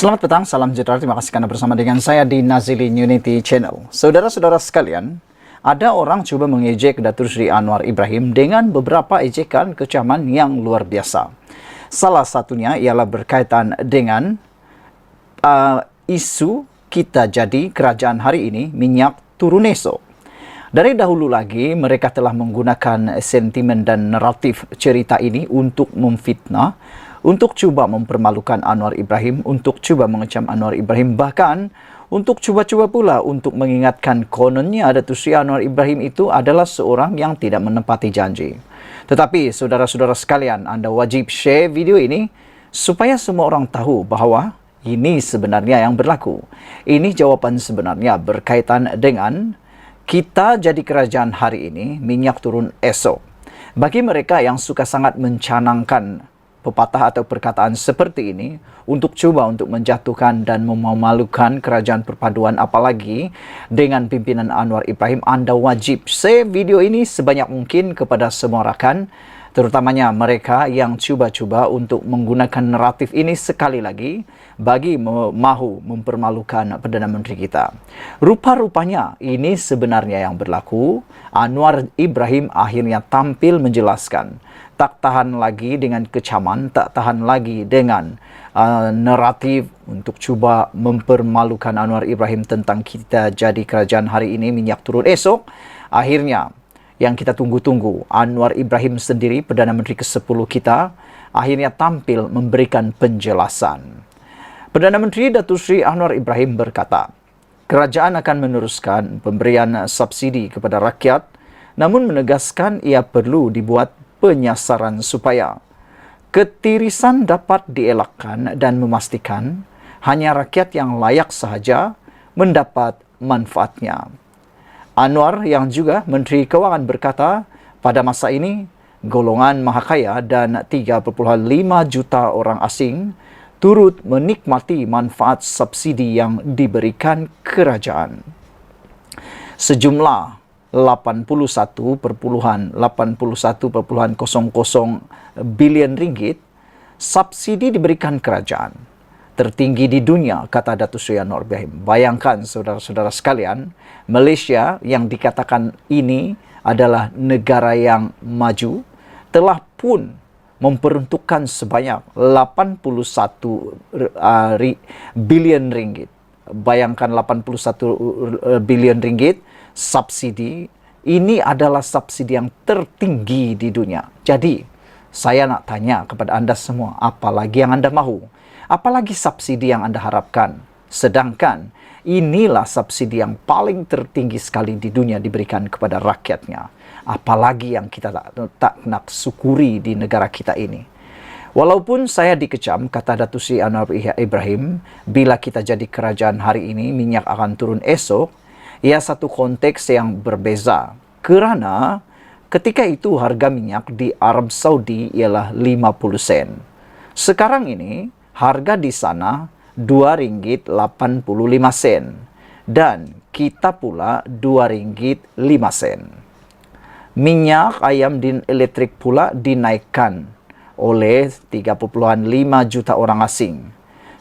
Selamat petang, salam sejahtera. Terima kasih karena bersama dengan saya di Nazilin Unity Channel. Saudara-saudara sekalian, ada orang coba mengejek Datuk Seri Anwar Ibrahim dengan beberapa ejekan kecaman yang luar biasa. Salah satunya ialah berkaitan dengan isu kita jadi kerajaan hari ini, minyak turun esok. Dari dahulu lagi, mereka telah menggunakan sentimen dan naratif cerita ini untuk memfitnah, untuk cuba mempermalukan Anwar Ibrahim, untuk cuba mengecam Anwar Ibrahim, bahkan untuk cuba-cuba pula untuk mengingatkan kononnya Datuk Seri Anwar Ibrahim itu adalah seorang yang tidak menepati janji. Tetapi saudara-saudara sekalian, anda wajib share video ini supaya semua orang tahu bahawa ini sebenarnya yang berlaku. Ini jawapan sebenarnya berkaitan dengan kita jadi kerajaan hari ini, minyak turun esok. Bagi mereka yang suka sangat mencanangkan pepatah atau perkataan seperti ini untuk cuba untuk menjatuhkan dan memalukan kerajaan perpaduan, apalagi dengan pimpinan Anwar Ibrahim, anda wajib share video ini sebanyak mungkin kepada semua rakan, terutamanya mereka yang cuba-cuba untuk menggunakan naratif ini sekali lagi bagi mahu mempermalukan Perdana Menteri kita. Rupa-rupanya ini sebenarnya yang berlaku. Anwar Ibrahim akhirnya tampil menjelaskan, tak tahan lagi dengan kecaman, tak tahan lagi dengan naratif untuk cuba mempermalukan Anwar Ibrahim tentang kita jadi kerajaan hari ini, minyak turun esok. Akhirnya yang kita tunggu-tunggu, Anwar Ibrahim sendiri, Perdana Menteri ke-10 kita, akhirnya tampil memberikan penjelasan. Perdana Menteri Datuk Seri Anwar Ibrahim berkata, kerajaan akan meneruskan pemberian subsidi kepada rakyat, namun menegaskan ia perlu dibuat penyasaran supaya ketirisan dapat dielakkan dan memastikan hanya rakyat yang layak sahaja mendapat manfaatnya. Anwar yang juga Menteri Kewangan berkata, pada masa ini, golongan mahakaya dan 3.5 juta orang asing turut menikmati manfaat subsidi yang diberikan kerajaan. Sejumlah 81,00 bilion ringgit subsidi diberikan kerajaan. Tertinggi di dunia, kata Datuk Seri Anwar Ibrahim. Bayangkan saudara-saudara sekalian, Malaysia yang dikatakan ini adalah negara yang maju, telah pun memperuntukkan sebanyak 81 bilion ringgit. Bayangkan 81 bilion ringgit subsidi. Ini adalah subsidi yang tertinggi di dunia. Jadi, saya nak tanya kepada anda semua, apa lagi yang anda mahu? Apalagi subsidi yang anda harapkan? Sedangkan inilah subsidi yang paling tertinggi sekali di dunia diberikan kepada rakyatnya. Apalagi yang kita tak nak syukuri di negara kita ini. Walaupun saya dikecam, kata Datuk Seri Anwar Ibrahim, bila kita jadi kerajaan hari ini, minyak akan turun esok, ia satu konteks yang berbeza. Kerana ketika itu harga minyak di Arab Saudi ialah 50 sen. Sekarang ini harga di sana RM2.85 dan kita pula RM2.05. Minyak ayam dan elektrik pula dinaikkan oleh 3.5 juta orang asing.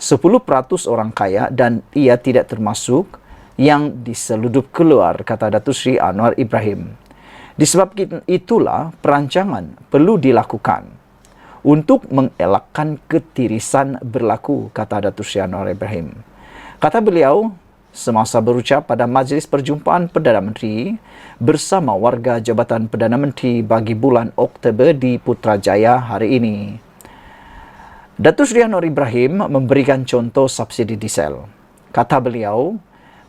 10% orang kaya dan ia tidak termasuk yang diseludup keluar, kata Datuk Seri Anwar Ibrahim. Disebabkan itulah perancangan perlu dilakukan untuk mengelakkan ketirisan berlaku, kata Datuk Seri Anwar Ibrahim. Kata beliau semasa berucap pada Majlis Perjumpaan Perdana Menteri bersama warga Jabatan Perdana Menteri bagi bulan Oktober di Putrajaya hari ini. Datuk Seri Anwar Ibrahim memberikan contoh subsidi diesel. Kata beliau,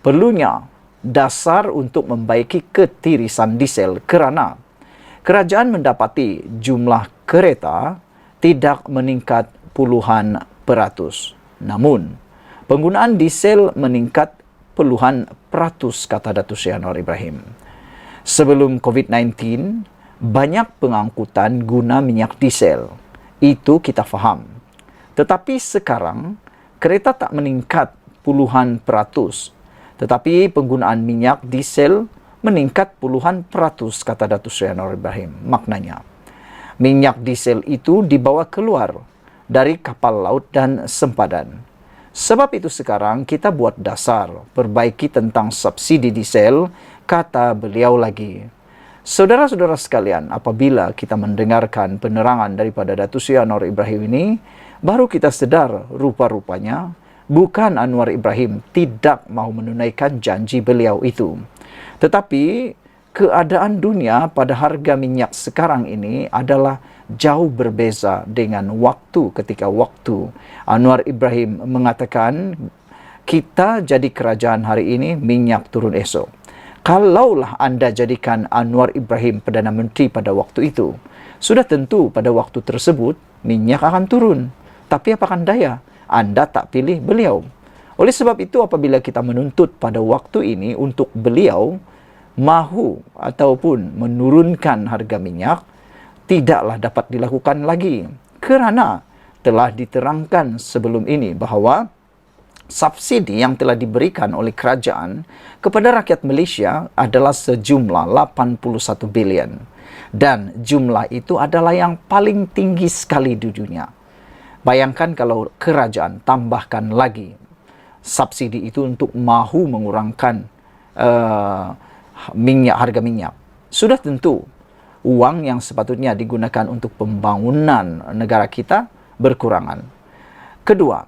perlunya dasar untuk membaiki ketirisan diesel kerana kerajaan mendapati jumlah kereta tidak meningkat puluhan peratus. Namun, penggunaan diesel meningkat puluhan peratus, kata Datuk Seri Anwar Ibrahim. Sebelum COVID-19, banyak pengangkutan guna minyak diesel. Itu kita faham. Tetapi sekarang, kereta tak meningkat puluhan peratus. Tetapi penggunaan minyak diesel meningkat puluhan peratus, kata Datuk Seri Anwar Ibrahim. Maknanya, minyak diesel itu dibawa keluar dari kapal laut dan sempadan. Sebab itu sekarang kita buat dasar, perbaiki tentang subsidi diesel, kata beliau lagi. Saudara-saudara sekalian, apabila kita mendengarkan penerangan daripada Datuk Seri Anwar Ibrahim ini, baru kita sedar rupa-rupanya bukan Anwar Ibrahim tidak mau menunaikan janji beliau itu. Tetapi keadaan dunia pada harga minyak sekarang ini adalah jauh berbeza dengan waktu ketika waktu Anwar Ibrahim mengatakan kita jadi kerajaan hari ini, minyak turun esok. Kalaulah anda jadikan Anwar Ibrahim Perdana Menteri pada waktu itu, sudah tentu pada waktu tersebut minyak akan turun. Tapi apakan daya, anda tak pilih beliau. Oleh sebab itu apabila kita menuntut pada waktu ini untuk beliau mahu ataupun menurunkan harga minyak, tidaklah dapat dilakukan lagi. Kerana telah diterangkan sebelum ini bahawa subsidi yang telah diberikan oleh kerajaan kepada rakyat Malaysia adalah sejumlah 81 bilion. Dan jumlah itu adalah yang paling tinggi sekali di dunia. Bayangkan kalau kerajaan tambahkan lagi subsidi itu untuk mahu mengurangkan harga minyak. Sudah tentu uang yang sepatutnya digunakan untuk pembangunan negara kita berkurangan. Kedua,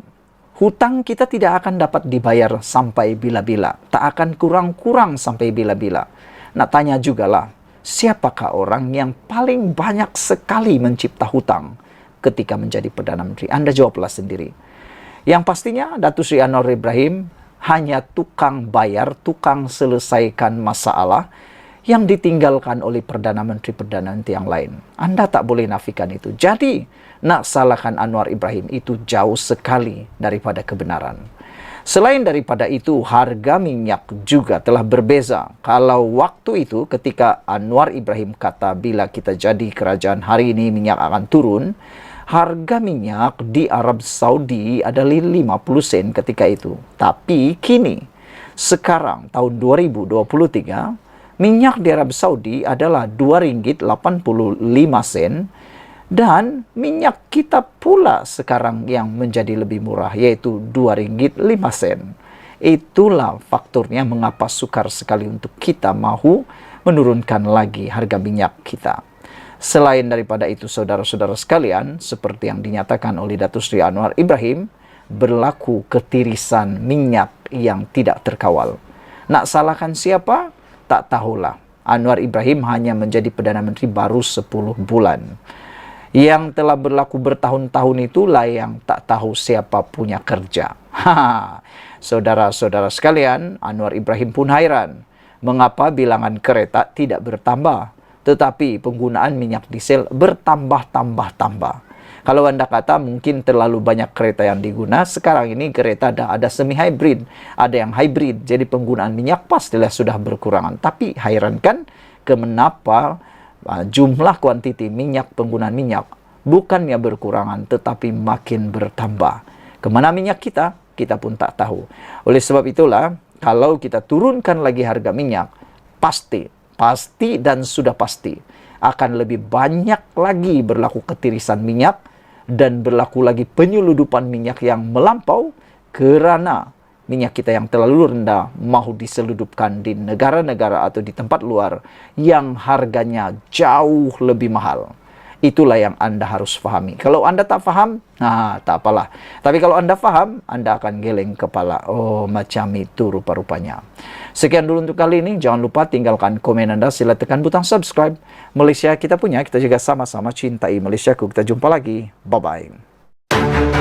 hutang kita tidak akan dapat dibayar sampai bila-bila. Tak akan kurang-kurang sampai bila-bila. Nak tanya jugalah, siapakah orang yang paling banyak sekali mencipta hutang ketika menjadi Perdana Menteri? Anda jawablah sendiri. Yang pastinya Datuk Seri Anwar Ibrahim hanya tukang bayar, tukang selesaikan masalah yang ditinggalkan oleh Perdana Menteri-Perdana Menteri yang lain. Anda tak boleh nafikan itu. Jadi, nak salahkan Anwar Ibrahim itu jauh sekali daripada kebenaran. Selain daripada itu, harga minyak juga telah berbeza. Kalau waktu itu ketika Anwar Ibrahim kata bila kita jadi kerajaan hari ini minyak akan turun, harga minyak di Arab Saudi adalah 50 sen ketika itu. Tapi kini, sekarang tahun 2023, minyak di Arab Saudi adalah RM2.85 dan minyak kita pula sekarang yang menjadi lebih murah, yaitu RM2.05. Itulah faktornya mengapa sukar sekali untuk kita mahu menurunkan lagi harga minyak kita. Selain daripada itu, saudara-saudara sekalian, seperti yang dinyatakan oleh Datuk Seri Anwar Ibrahim, berlaku ketirisan minyak yang tidak terkawal. Nak salahkan siapa? Tak tahulah. Anwar Ibrahim hanya menjadi Perdana Menteri baru 10 bulan. Yang telah berlaku bertahun-tahun itulah yang tak tahu siapa punya kerja. Saudara-saudara sekalian, Anwar Ibrahim pun hairan. Mengapa bilangan kereta tidak bertambah, tetapi penggunaan minyak diesel bertambah-tambah-tambah. Kalau anda kata mungkin terlalu banyak kereta yang diguna, sekarang ini kereta ada semi-hybrid, ada yang hybrid, jadi penggunaan minyak pastilah sudah berkurangan. Tapi hairan kan, kenapa jumlah kuantiti minyak, penggunaan minyak bukannya berkurangan, tetapi makin bertambah. Kemana minyak kita? Kita pun tak tahu. Oleh sebab itulah, kalau kita turunkan lagi harga minyak, pasti dan sudah pasti akan lebih banyak lagi berlaku ketirisan minyak dan berlaku lagi penyeludupan minyak yang melampau kerana minyak kita yang terlalu rendah mahu diseludupkan di negara-negara atau di tempat luar yang harganya jauh lebih mahal. Itulah yang anda harus fahami. Kalau anda tak faham, tak apalah. Tapi kalau anda faham, anda akan geleng kepala. Oh, macam itu rupa-rupanya. Sekian dulu untuk kali ini. Jangan lupa tinggalkan komen anda. Sila tekan butang subscribe. Malaysia kita punya. Kita juga sama-sama cintai Malaysiaku. Kita jumpa lagi. Bye-bye.